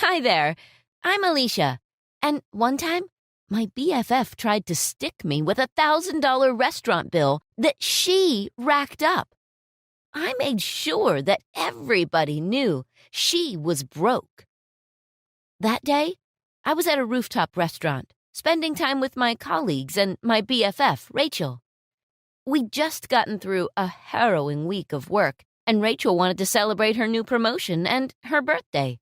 Hi there. I'm Alicia. And one time, my BFF tried to stick me with a $1,000 restaurant bill that she racked up. I made sure that everybody knew she was broke. That day, I was at a rooftop restaurant, spending time with my colleagues and my BFF, Rachel. We'd just gotten through a harrowing week of work, and Rachel wanted to celebrate her new promotion and her birthday.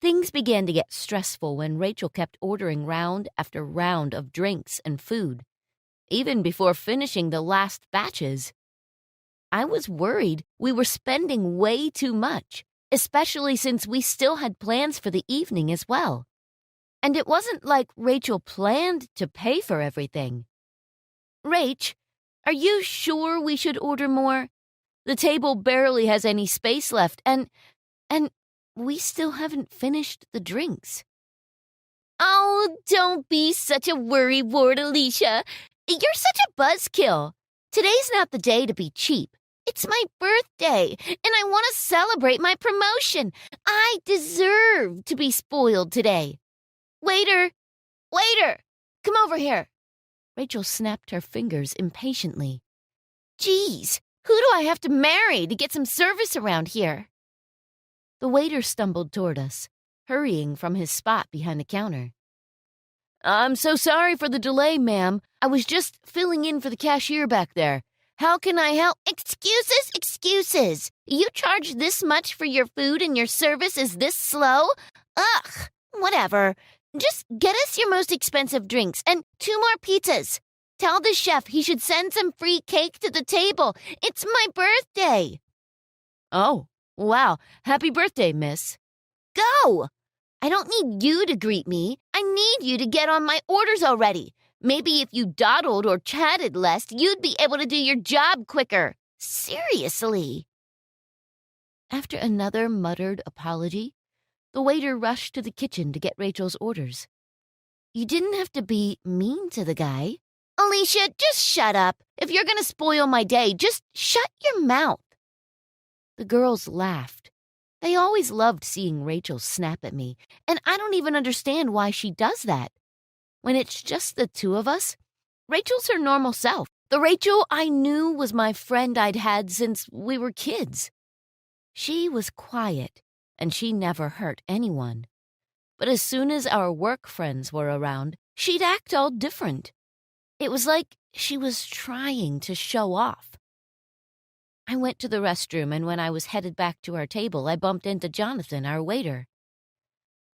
Things began to get stressful when Rachel kept ordering round after round of drinks and food, even before finishing the last batches. I was worried we were spending way too much, especially since we still had plans for the evening as well. And it wasn't like Rachel planned to pay for everything. Rach, are you sure we should order more? The table barely has any space left, and we still haven't finished the drinks. Oh, don't be such a worrywart, Alicia. You're such a buzzkill. Today's not the day to be cheap. It's my birthday, and I want to celebrate my promotion. I deserve to be spoiled today. Waiter! Come over here. Rachel snapped her fingers impatiently. Geez, who do I have to marry to get some service around here? The waiter stumbled toward us, hurrying from his spot behind the counter. I'm so sorry for the delay, ma'am. I was just filling in for the cashier back there. How can I help? Excuses. You charge this much for your food and your service is this slow? Ugh, whatever. Just get us your most expensive drinks and 2 more pizzas. Tell the chef he should send some free cake to the table. It's my birthday. Oh, wow. Happy birthday, miss. Go! I don't need you to greet me. I need you to get on my orders already. Maybe if you dawdled or chatted less, you'd be able to do your job quicker. Seriously. After another muttered apology, the waiter rushed to the kitchen to get Rachel's orders. You didn't have to be mean to the guy. Alicia, just shut up. If you're going to spoil my day, just shut your mouth. The girls laughed. They always loved seeing Rachel snap at me, and I don't even understand why she does that. When it's just the two of us, Rachel's her normal self. The Rachel I knew was my friend I'd had since we were kids. She was quiet, and she never hurt anyone. But as soon as our work friends were around, she'd act all different. It was like she was trying to show off. I went to the restroom, and when I was headed back to our table, I bumped into Jonathan, our waiter.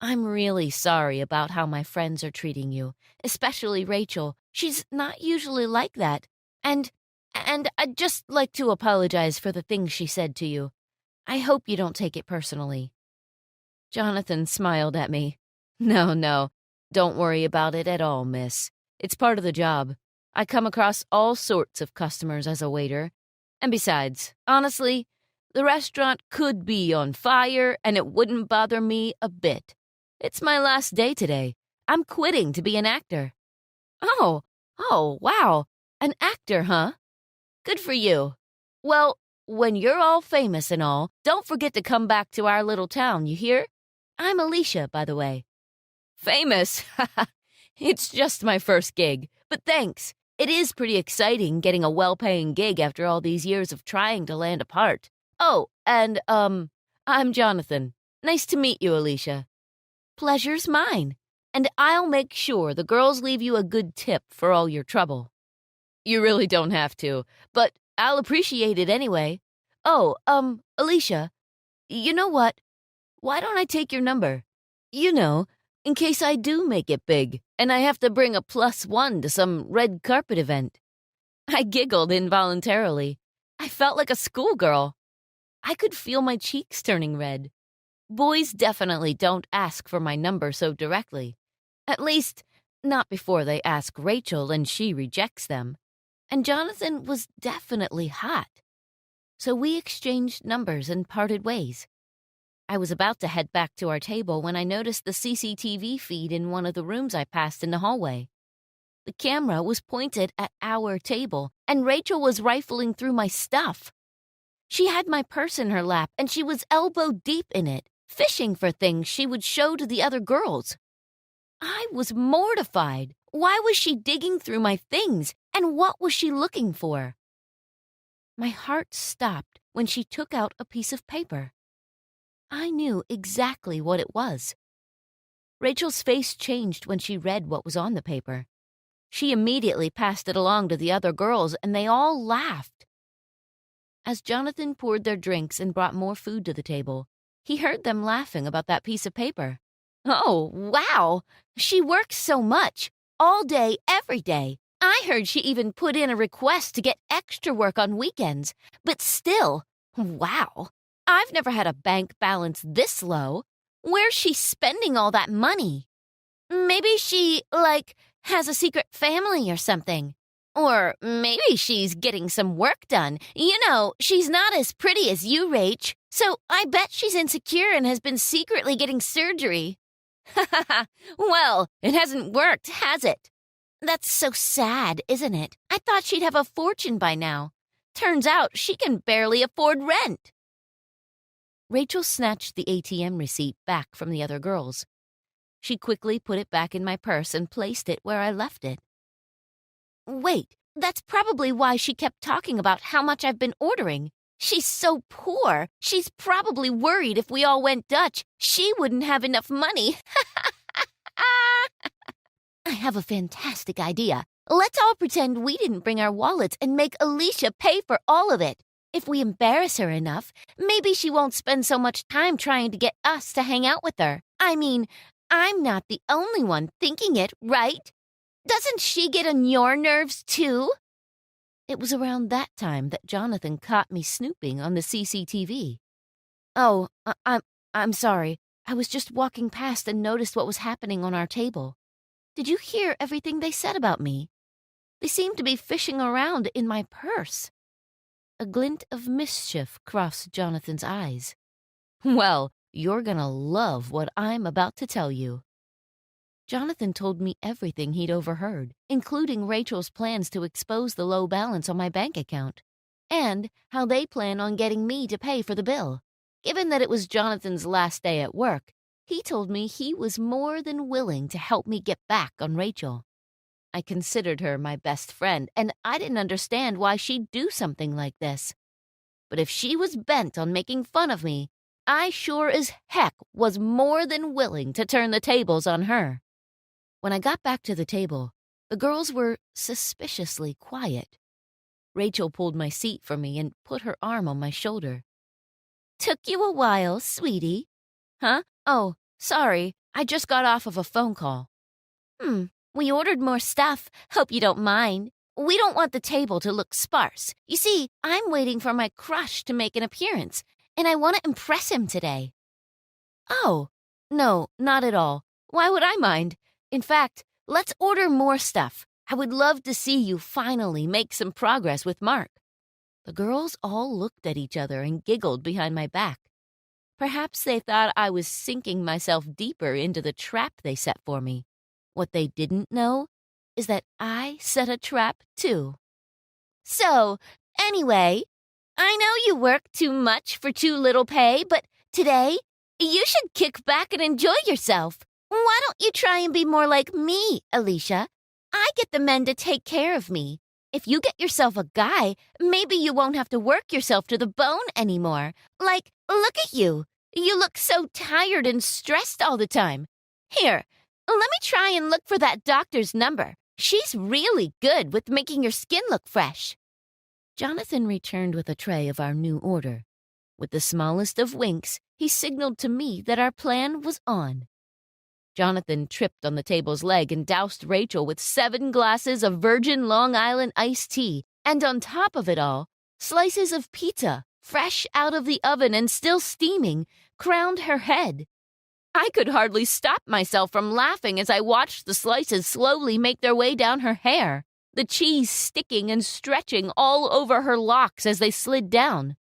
I'm really sorry about how my friends are treating you, especially Rachel. She's not usually like that. And I'd just like to apologize for the things she said to you. I hope you don't take it personally. Jonathan smiled at me. No, don't worry about it at all, miss. It's part of the job. I come across all sorts of customers as a waiter. And besides, honestly, the restaurant could be on fire and it wouldn't bother me a bit. It's my last day today. I'm quitting to be an actor. Oh, wow. An actor, huh? Good for you. Well, when you're all famous and all, don't forget to come back to our little town, you hear? I'm Alicia, by the way. Famous? It's just my first gig, but thanks. It is pretty exciting getting a well-paying gig after all these years of trying to land a part. Oh, and, I'm Jonathan. Nice to meet you, Alicia. Pleasure's mine, and I'll make sure the girls leave you a good tip for all your trouble. You really don't have to, but I'll appreciate it anyway. Oh, Alicia, you know what? Why don't I take your number? You know, in case I do make it big, and I have to bring a +1 to some red carpet event. I giggled involuntarily. I felt like a schoolgirl. I could feel my cheeks turning red. Boys definitely don't ask for my number so directly. At least, not before they ask Rachel and she rejects them. And Jonathan was definitely hot. So we exchanged numbers and parted ways. I was about to head back to our table when I noticed the CCTV feed in one of the rooms I passed in the hallway. The camera was pointed at our table, and Rachel was rifling through my stuff. She had my purse in her lap, and she was elbow deep in it, fishing for things she would show to the other girls. I was mortified. Why was she digging through my things, and what was she looking for? My heart stopped when she took out a piece of paper. I knew exactly what it was. Rachel's face changed when she read what was on the paper. She immediately passed it along to the other girls, and they all laughed. As Jonathan poured their drinks and brought more food to the table, he heard them laughing about that piece of paper. Oh, wow! She works so much, all day, every day. I heard she even put in a request to get extra work on weekends. But still, wow! I've never had a bank balance this low. Where's she spending all that money? Maybe she, has a secret family or something. Or maybe she's getting some work done. You know, she's not as pretty as you, Rach. So I bet she's insecure and has been secretly getting surgery. Ha ha ha. Well, it hasn't worked, has it? That's so sad, isn't it? I thought she'd have a fortune by now. Turns out she can barely afford rent. Rachel snatched the ATM receipt back from the other girls. She quickly put it back in my purse and placed it where I left it. Wait, that's probably why she kept talking about how much I've been ordering. She's so poor. She's probably worried if we all went Dutch, she wouldn't have enough money. I have a fantastic idea. Let's all pretend we didn't bring our wallets and make Alicia pay for all of it. If we embarrass her enough, maybe she won't spend so much time trying to get us to hang out with her. I mean, I'm not the only one thinking it, right? Doesn't she get on your nerves, too? It was around that time that Jonathan caught me snooping on the CCTV. Oh, I'm sorry. I was just walking past and noticed what was happening on our table. Did you hear everything they said about me? They seemed to be fishing around in my purse. A glint of mischief crossed Jonathan's eyes. Well, you're gonna love what I'm about to tell you. Jonathan told me everything he'd overheard, including Rachel's plans to expose the low balance on my bank account, and how they plan on getting me to pay for the bill. Given that it was Jonathan's last day at work, he told me he was more than willing to help me get back on Rachel. I considered her my best friend, and I didn't understand why she'd do something like this. But if she was bent on making fun of me, I sure as heck was more than willing to turn the tables on her. When I got back to the table, the girls were suspiciously quiet. Rachel pulled my seat for me and put her arm on my shoulder. Took you a while, sweetie. Huh? Oh, sorry. I just got off of a phone call. We ordered more stuff. Hope you don't mind. We don't want the table to look sparse. You see, I'm waiting for my crush to make an appearance, and I want to impress him today. Oh, no, not at all. Why would I mind? In fact, let's order more stuff. I would love to see you finally make some progress with Mark. The girls all looked at each other and giggled behind my back. Perhaps they thought I was sinking myself deeper into the trap they set for me. What they didn't know is that I set a trap too. So, anyway, I know you work too much for too little pay, but today, you should kick back and enjoy yourself. Why don't you try and be more like me, Alicia? I get the men to take care of me. If you get yourself a guy, maybe you won't have to work yourself to the bone anymore. Like, look at you. You look so tired and stressed all the time. Here, let me try and look for that doctor's number. She's really good with making your skin look fresh. Jonathan returned with a tray of our new order. With the smallest of winks, he signaled to me that our plan was on. Jonathan tripped on the table's leg and doused Rachel with 7 glasses of virgin Long Island iced tea, and on top of it all, slices of pizza, fresh out of the oven and still steaming, crowned her head. I could hardly stop myself from laughing as I watched the slices slowly make their way down her hair, the cheese sticking and stretching all over her locks as they slid down.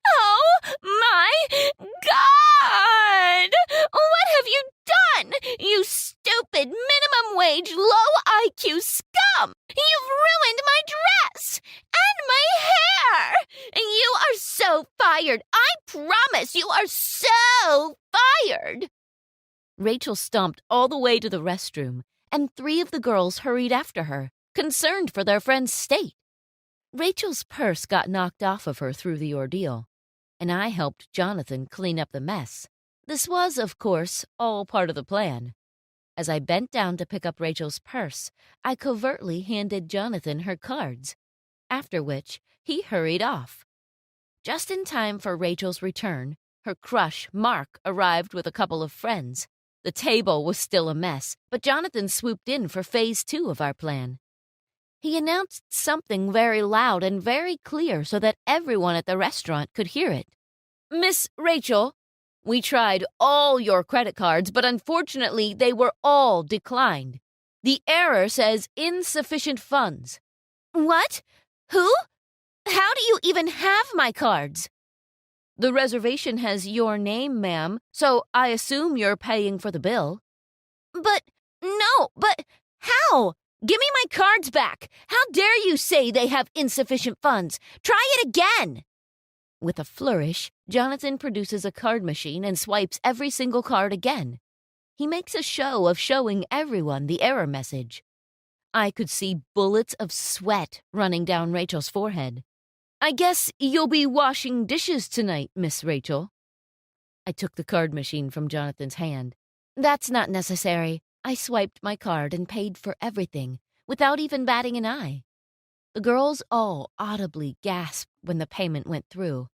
Oh, my God! What have you done, you stupid minimum wage, low IQ scum? You've ruined my dress and my hair! You are so fired. I promise you are so Rachel stomped all the way to the restroom, and 3 of the girls hurried after her, concerned for their friend's state. Rachel's purse got knocked off of her through the ordeal, and I helped Jonathan clean up the mess. This was, of course, all part of the plan. As I bent down to pick up Rachel's purse, I covertly handed Jonathan her cards, after which he hurried off. Just in time for Rachel's return, her crush, Mark, arrived with a couple of friends. The table was still a mess, but Jonathan swooped in for phase 2 of our plan. He announced something very loud and very clear so that everyone at the restaurant could hear it. "Miss Rachel, we tried all your credit cards, but unfortunately they were all declined. The error says insufficient funds." "What? Who? How do you even have my cards?" "The reservation has your name, ma'am, so I assume you're paying for the bill." But how? Give me my cards back. How dare you say they have insufficient funds? Try it again." With a flourish, Jonathan produces a card machine and swipes every single card again. He makes a show of showing everyone the error message. I could see bullets of sweat running down Rachel's forehead. "I guess you'll be washing dishes tonight, Miss Rachel." I took the card machine from Jonathan's hand. "That's not necessary." I swiped my card and paid for everything, without even batting an eye. The girls all audibly gasped when the payment went through.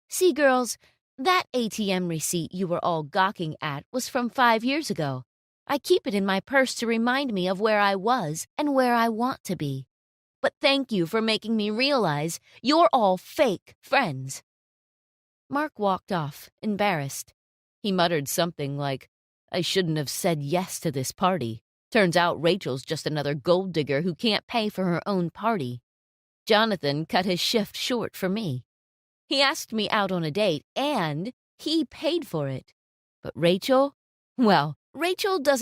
"See, girls, that ATM receipt you were all gawking at was from 5 years ago. I keep it in my purse to remind me of where I was and where I want to be. But thank you for making me realize you're all fake friends." Mark walked off, embarrassed. He muttered something like, "I shouldn't have said yes to this party. Turns out Rachel's just another gold digger who can't pay for her own party." Jonathan cut his shift short for me. He asked me out on a date, and he paid for it. But Rachel? Well, Rachel doesn't